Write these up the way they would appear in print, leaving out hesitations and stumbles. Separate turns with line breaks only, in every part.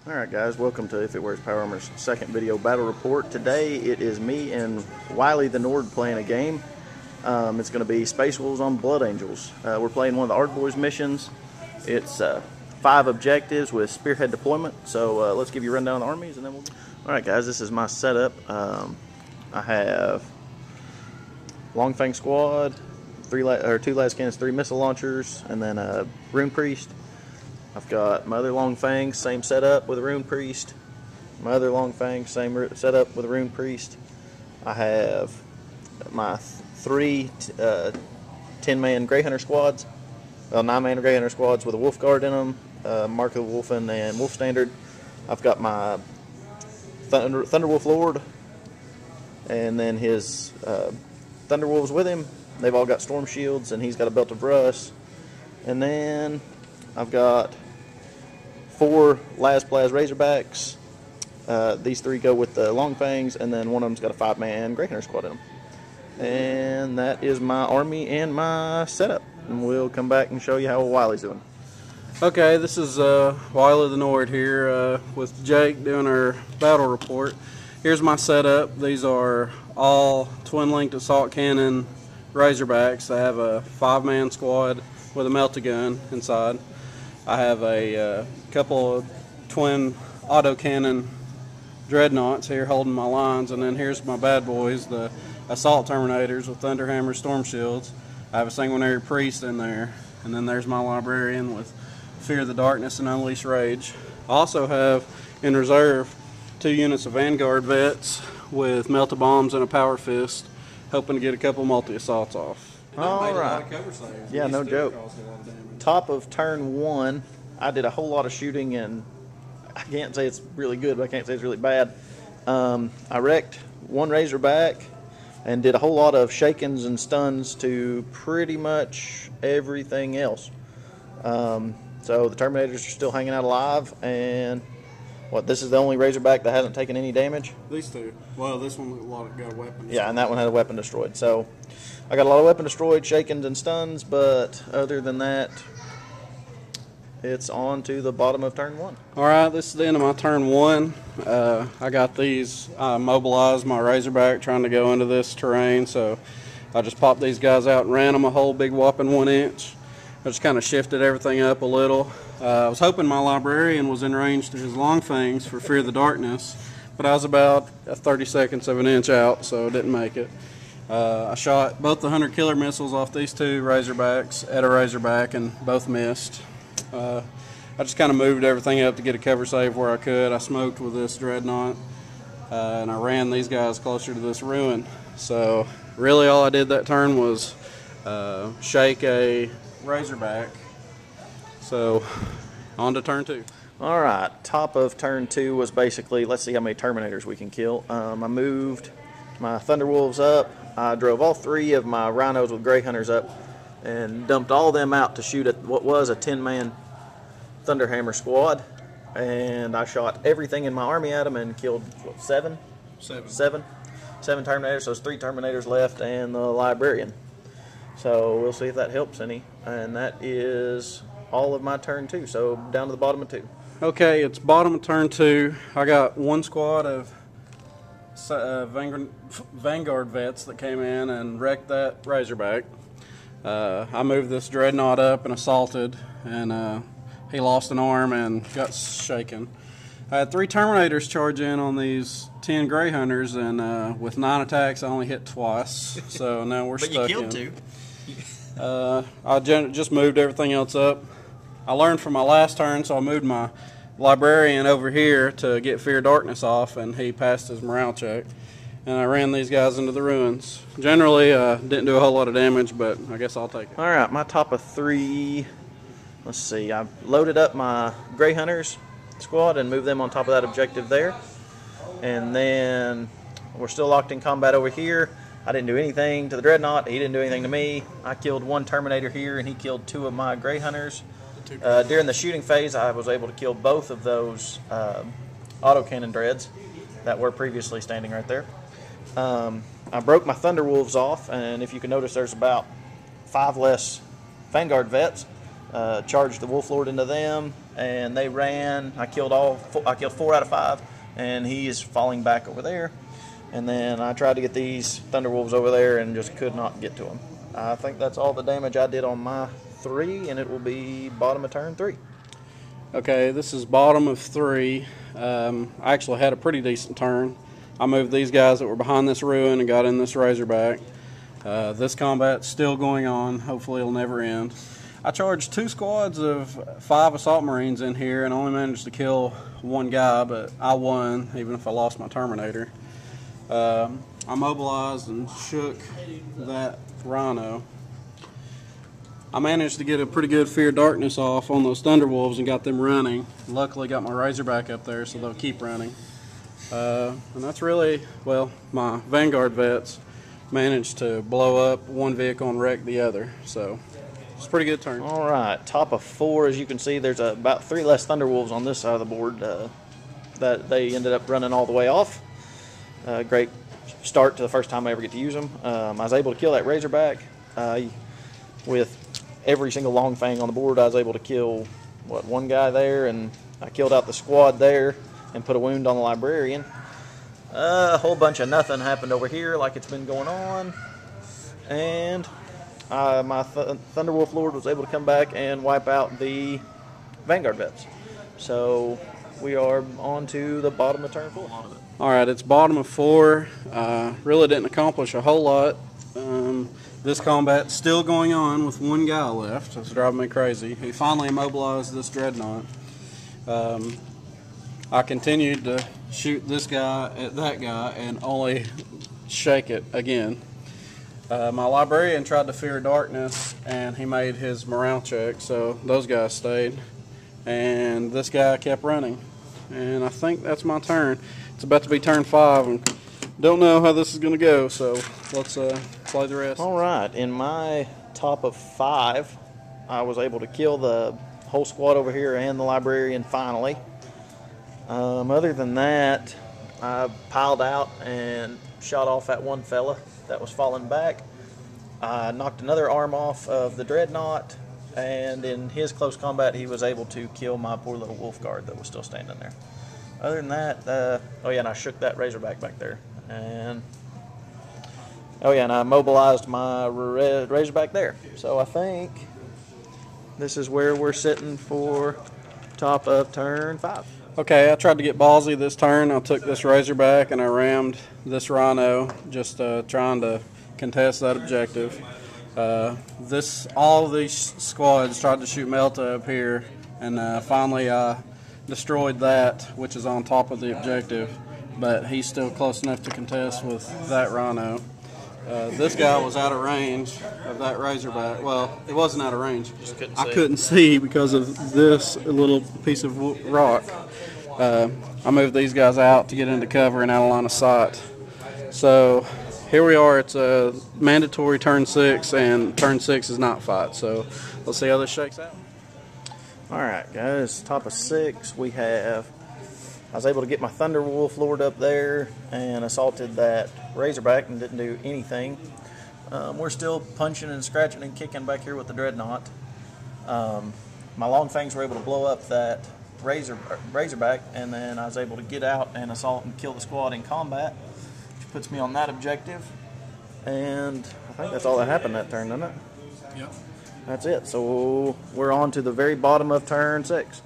Alright guys, welcome to If It Wears Power Armor's second video battle report. Today it is me and Wiley the Nord playing a game. It's going to be Space Wolves on Blood Angels. We're playing one of the Ard Boyz missions. It's 5 objectives with spearhead deployment. So let's give you a rundown of the armies and then we'll... Alright guys, this is my setup. I have Long Fang Squad, 2 las cannons, 3 missile launchers, and then a Rune Priest. I've got my other Long Fangs, same setup with a Rune Priest. My other Long Fangs, same setup with a Rune Priest. I have my 3 10-man Grey Hunter squads, 9-man Grey Hunter squads with a Wolf Guard in them, Mark of the Wolfen and Wolf Standard. I've got my Thunderwolf Lord, and then his Thunderwolves with him. They've all got storm shields, and he's got a belt of rust. And then I've got 4 Las Plaz Razorbacks. These 3 go with the Long Fangs, and then one of them's got a 5-man Grey Hunter squad in them. And that is my army and my setup. And we'll come back and show you how Wiley's doing.
Okay, this is Wiley the Nord here with Jake doing our battle report. Here's my setup. These are all twin-linked assault cannon Razorbacks. I have a 5-man squad with a melta-gun inside. I have a couple of twin autocannon dreadnoughts here holding my lines, and then here's my bad boys, the assault terminators with thunderhammer storm shields. I have a sanguinary priest in there, and then there's my librarian with fear the darkness and unleash rage. I also have in reserve 2 units of vanguard vets with melta bombs and a power fist, hoping to get a couple multi-assaults off.
All right. Yeah, no joke. Top of turn 1, I did a whole lot of shooting, and I can't say it's really good, but I can't say it's really bad. I wrecked 1 Razorback and did a whole lot of shakens and stuns to pretty much everything else. So the Terminators are still hanging out alive, and this is the only Razorback that hasn't taken any damage?
These 2. Well, this one got a weapon destroyed.
Yeah, and that one had a weapon destroyed. So I got a lot of weapon destroyed, shakens, and stuns, but other than that, it's on to the bottom of turn 1.
All right, this is the end of my turn 1. I got these mobilized, my Razorback, trying to go into this terrain, so I just popped these guys out and ran them a whole big whopping 1 inch. I just kind of shifted everything up a little. I was hoping my librarian was in range to his Long Fangs for fear of the darkness, but I was about 30 seconds of an inch out, so didn't make it. I shot both the Hunter Killer missiles off these 2 Razorbacks at a Razorback, and both missed. I just kind of moved everything up to get a cover save where I could. I smoked with this dreadnought, and I ran these guys closer to this ruin. So really all I did that turn was shake a Razorback. So on to turn 2.
All right, top of turn 2 was basically, let's see how many Terminators we can kill. I moved my Thunderwolves up. I drove all 3 of my Rhinos with Grey Hunters up and dumped all them out to shoot at what was a 10-man Thunderhammer squad. And I shot everything in my army at them and killed, what, 7 Terminators. So there's 3 Terminators left and the Librarian. So we'll see if that helps any. And that is all of my turn 2. So down to the bottom of 2.
Okay, it's bottom of turn 2. I got 1 squad of Vanguard vets that came in and wrecked that Razorback. I moved this dreadnought up and assaulted, and he lost an arm and got shaken. I had 3 Terminators charge in on these 10 Grey Hunters, and with 9 attacks I only hit twice, so now we're stuck in.
But you killed 2.
I just moved everything else up. I learned from my last turn, so I moved my Librarian over here to get Fear Darkness off, and he passed his morale check. And I ran these guys into the ruins. Generally, didn't do a whole lot of damage, but I guess I'll take it.
All right, my top of 3, let's see, I loaded up my Grey Hunters squad and moved them on top of that objective there. And then we're still locked in combat over here. I didn't do anything to the Dreadnought. He didn't do anything to me. I killed 1 Terminator here, and he killed 2 of my Grey Hunters. During the shooting phase, I was able to kill both of those autocannon dreads that were previously standing right there. I broke my Thunderwolves off, and if you can notice, there's about 5 less Vanguard vets. charged the wolf lord into them, and they ran. I killed 4 out of 5, and he is falling back over there. And then I tried to get these thunderwolves over there and just could not get to them. I think that's all the damage I did on my 3, and it will be bottom of turn 3.
Okay, this is bottom of 3. I actually had a pretty decent turn. I moved these guys that were behind this ruin and got in this razorback. This combat's still going on. Hopefully it'll never end. I charged 2 squads of 5 assault marines in here and only managed to kill 1 guy, but I won even if I lost my Terminator. I mobilized and shook that rhino. I managed to get a pretty good Fear Darkness off on those Thunderwolves and got them running. Luckily got my Razorback up there so they'll keep running. And that's really, well, my Vanguard vets managed to blow up one vehicle and wreck the other. So it's a pretty good turn.
All right, top of 4, as you can see, there's about 3 less Thunderwolves on this side of the board that they ended up running all the way off. Great start to the first time I ever get to use them. I was able to kill that Razorback with every single long fang on the board. I was able to kill, 1 guy there, and I killed out the squad there and put a wound on the librarian. A whole bunch of nothing happened over here like it's been going on. And my Thunderwolf Lord was able to come back and wipe out the Vanguard vets. So we are on to the bottom of turn 4.
Alright, it's bottom of 4. Really didn't accomplish a whole lot. This combat's still going on with 1 guy left. It's driving me crazy. He finally immobilized this dreadnought. I continued to shoot this guy at that guy and only shake it again. My librarian tried to Fear Darkness and he made his morale check, so those guys stayed. And this guy kept running. And I think that's my turn. It's about to be turn 5 and don't know how this is going to go, so let's play the rest.
All right, in my top of 5, I was able to kill the whole squad over here and the librarian finally. Other than that, I piled out and shot off that 1 fella that was falling back. I knocked another arm off of the dreadnought, and in his close combat, he was able to kill my poor little wolf guard that was still standing there. Other than that, oh yeah, and I shook that Razorback back there. And oh yeah, and I mobilized my Razorback there. So I think this is where we're sitting for top of turn 5.
Okay, I tried to get ballsy this turn. I took this Razorback and I rammed this Rhino, just trying to contest that objective. All of these squads tried to shoot Melta up here, and finally I destroyed that, which is on top of the objective, but he's still close enough to contest with that Rhino. This guy was out of range of that Razorback. Well, it wasn't out of range. I couldn't see because of this little piece of rock. I moved these guys out to get into cover and out of line of sight. So here we are. It's a mandatory turn 6, and turn 6 is not fight. So let's see how this shakes out.
All right, guys, top of 6, I was able to get my Thunderwolf Lord up there and assaulted that Razorback and didn't do anything. We're still punching and scratching and kicking back here with the Dreadnought. My Long Fangs were able to blow up that Razorback, and then I was able to get out and assault and kill the squad in combat, which puts me on that objective. And I think that's all that happened that turn, doesn't it?
Yep.
That's it. So we're on to the very bottom of turn 6.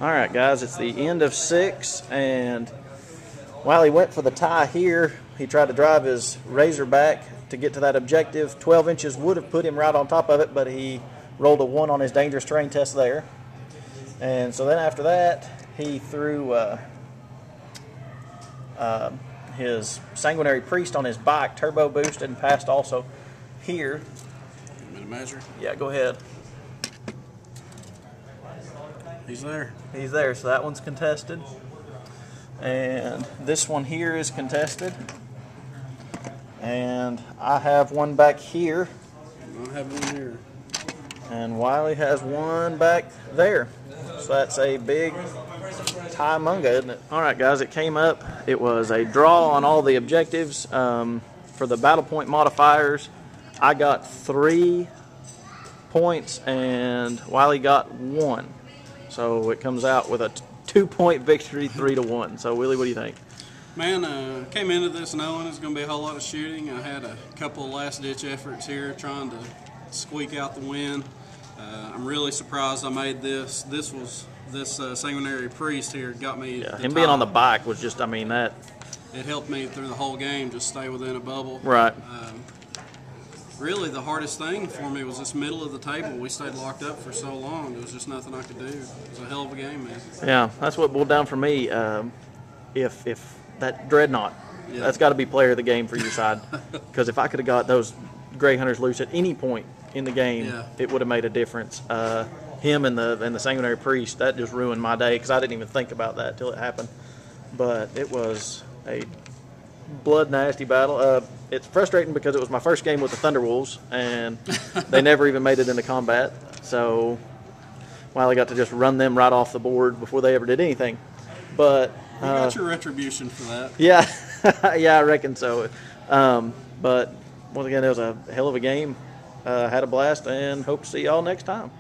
All right, guys, it's the end of 6, and while he went for the tie here, he tried to drive his Razorback to get to that objective. 12 inches would have put him right on top of it, but he rolled a 1 on his dangerous terrain test there. And so then after that, he threw his Sanguinary Priest on his bike, turbo boosted, and passed also here.
Want me to measure?
Yeah, go ahead.
He's there.
He's there, so that one's contested. And this one here is contested. And I have one back here.
I have one here.
And Wiley has one back there. So that's a big tie munga, isn't it? All right, guys, it came up. It was a draw on all the objectives. For the battle point modifiers, I got 3 points and Wiley got 1. So it comes out with a 2-point victory, 3-1. So Willie, what do you think?
Man, came into this knowing it was going to be a whole lot of shooting. I had a couple of last-ditch efforts here trying to squeak out the win. I'm really surprised I made this. This sanguinary priest here got me.
Yeah, him being on the bike was just, I mean, that.
It helped me through the whole game, just stay within a bubble.
Right.
Really, the hardest thing for me was this middle of the table. We stayed locked up for so long. There was just nothing I could do. It was a hell of a game, man.
Yeah, that's what boiled down for me. If that dreadnought, that's got to be player of the game for your side. Because if I could have got those gray hunters loose at any point in the game, it would have made a difference. Him and the sanguinary priest, that just ruined my day because I didn't even think about that till it happened. But it was a blood nasty battle. It's frustrating because it was my first game with the Thunderwolves, and they never even made it into combat. So Wiley got to just run them right off the board before they ever did anything. But
you got your retribution for that.
Yeah, yeah, I reckon so. But once again, it was a hell of a game. Had a blast, and hope to see y'all next time.